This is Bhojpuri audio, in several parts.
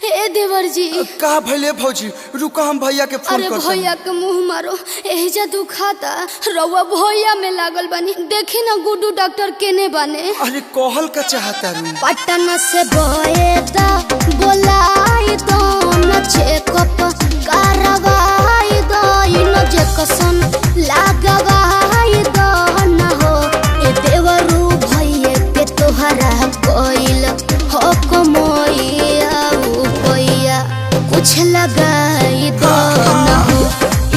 ए देवर जी का भले भौजी रुका हम भैया के फोन अरे भैया के मुंह मारो एहिजा दुखाता रउआ भैया में लागल बानी देखी ना गुड्डू डॉक्टर केने बने अरे कहल का चाहता रू पटना से बोएता बोलाई दो न चेकअप करवाई दो इन जेक्शन लगवाई दो न हो ए देवरू भैया के तोहरा कोइल हो कमोइया भैया कुछ लगाई दो न हो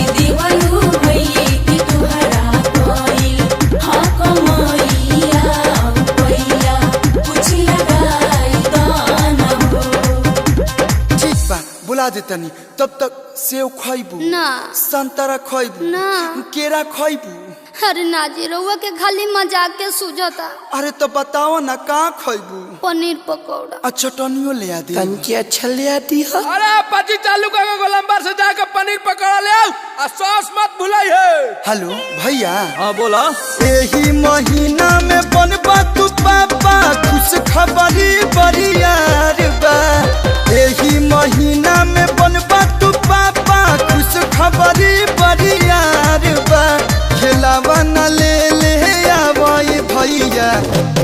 ए देवरू भैया के तोहरा कोइल हो कमोइया भैया कुछ लगाई दो न हो। ठीक बा बुला देतनी तब तक सेव खइबू ना संतरा खइबू ना केरा खइबू अरे नाजी रउआ के खाली मजाक के सूझता अरे तो बताओ ना का खइबू पनीर पकौड़ा आ चटनियो ले आ दे तनके अच्छा ले आती है। अरे पाची चालू करके गोलंबर से जाकर पनीर पकौड़ा ले आओ और सॉस मत भुलाई है। हेलो भैया हाँ बोला। एही महीना में बनबा तू पापा खुश खबरी बरियार बा एही महीना में बनबा तू पापा खुश खबरी बरियार बा खेलावा न ले ले आवई भैया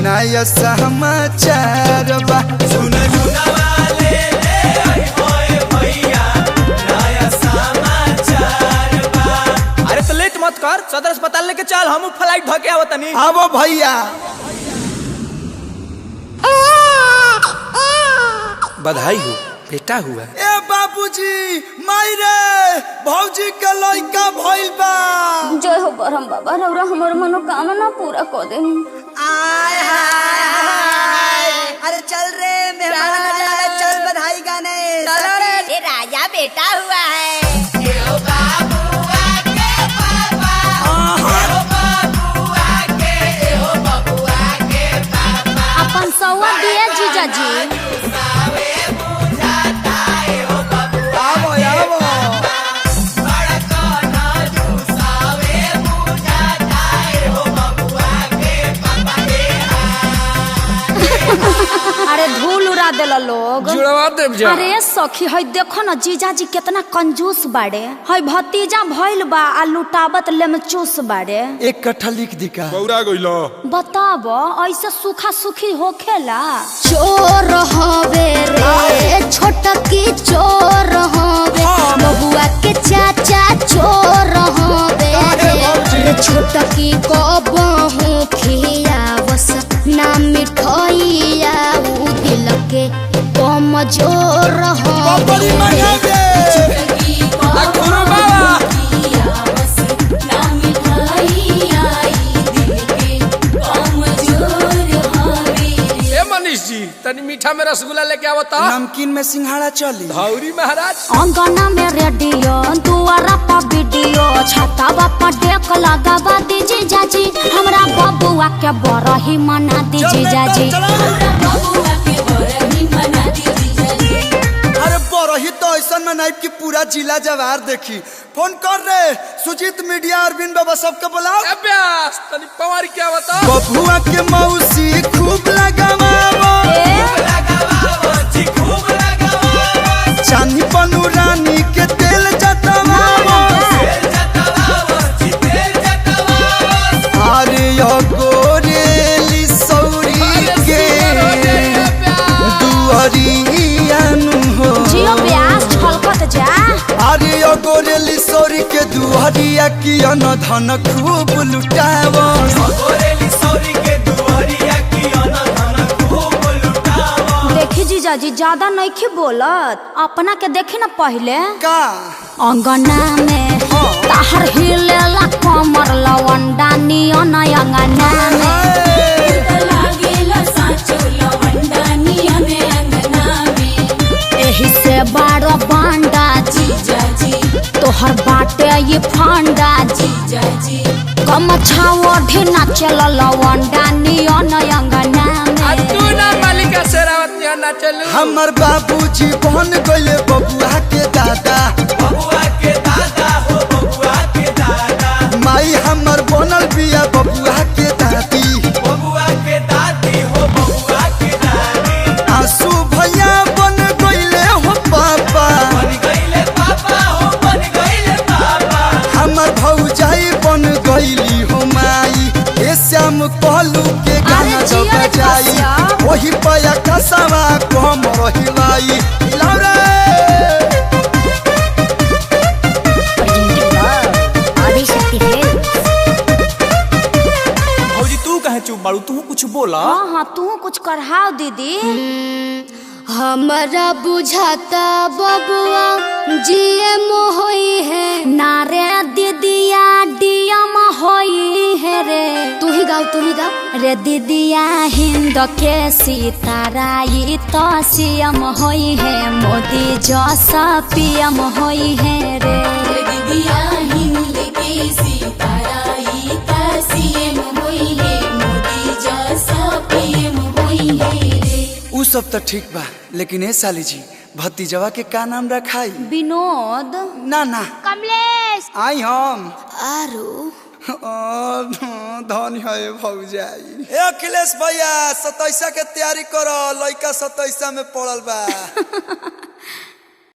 नया समाचार बा सुन वाले ले आई होए भैया नया समाचार बा। अरे तो लेट मत कर सदर अस्पताल लेके चल हम फ्लाइट धके आवत तनी। आवो भैया बधाई हो बेटा हुआ। ए बाबूजी माई रे भौजी के लइका भइल बा जय हो बरहम बाबा रउरा हमर मनोकामना पूरा कर दे आय हाय हाय अरे चल रे मेहमान नवाज चल बधाई गाने चलो रे ये राजा बेटा हुआ है अपन सौवा दिया जीजा जी आवो आवो अरे धूल उड़ा देला लोग जुड़वा देव जा। अरे सखी हई देखो ना जीजा जी कितना कंजूस बाड़े हई भतीजा भइल बा आ लुटावत लेमचूस बाड़े एक कट्ठा लिख दी का बौरा गइलो। बताब ऐसे सूखा सुखी होखेला चोर हवे रे छोटकी चोर हवे बहुआ के चाचा चोर हवे रे छोटकी को बहु खियावस ना मिठाइया उ दिल के कमजोर बड़ी हवे मंगा दे गुरु बाबा ए मनीष जी तनी मीठा में रसगुल्ला लेके आवत। नमकीन में सिंघाड़ा चली धौरी महाराज अंगना में रेडियो दुआरा पर वीडियो छतावा पर डेक लगावा दीजिए जाजी हमरा बबुआ के बरही मना दीजिए जाजी अरे बरही तो ऐसा मनाइब की पूरा जिला जवार देखी फोन कर रे सुजीत मीडिया अरविंद बाबा सबके बुलाओ अभ्यास तनी पवार क्या बता। बबुआ के मौसी खूब लगावावो चांदी पनु रानी के तेल जतवावो अरे यो गोरेली सौरी के दुआरियानु हो जियो ब्यास छलकत जा अरे यो गोरेली सौरी के दुआरिया की अन धन खूब लुटावो देखी जीजा जी ज्यादा नइखे बोलत अपना के देखी ना पहले का अंगना में ताहर हिलेला कमर लवंडा नियन अंगना में एही से बारो बांडा जी तोहर बाटे ये फांडा जी कम छाओ ढेना चल लवंडा नियन अंगना में तू ना मालिका शेरावत यहाँ ना चलू। हमर बाबूजी बन गइले बबुआ के दादा माई हमर बनल बिया बबुआ के दादी पढ़ाओ दीदी। हमरा बुझाता बबुआ जीएम होई है नारे दीदिया डीएम होई है रे। तू ही गाओ रे दीदिया हिंद के सिताराई तो सीएम होई है मोदी जैसा पीएम होई है रे। दीदिया हिंद के सिताराई ता सीएम होई है मोदी जैसा पीएम होई है रे। उ सब तो ठीक बा, लेकिन ए साली जी भतीजवा के का नाम रखाई? विनोद, ना कमलेश, आई हम आरू धन है भौजाई। ए अखिलेश भैया 27 के तैयारी करो, लइका 27 में पड़ल बा।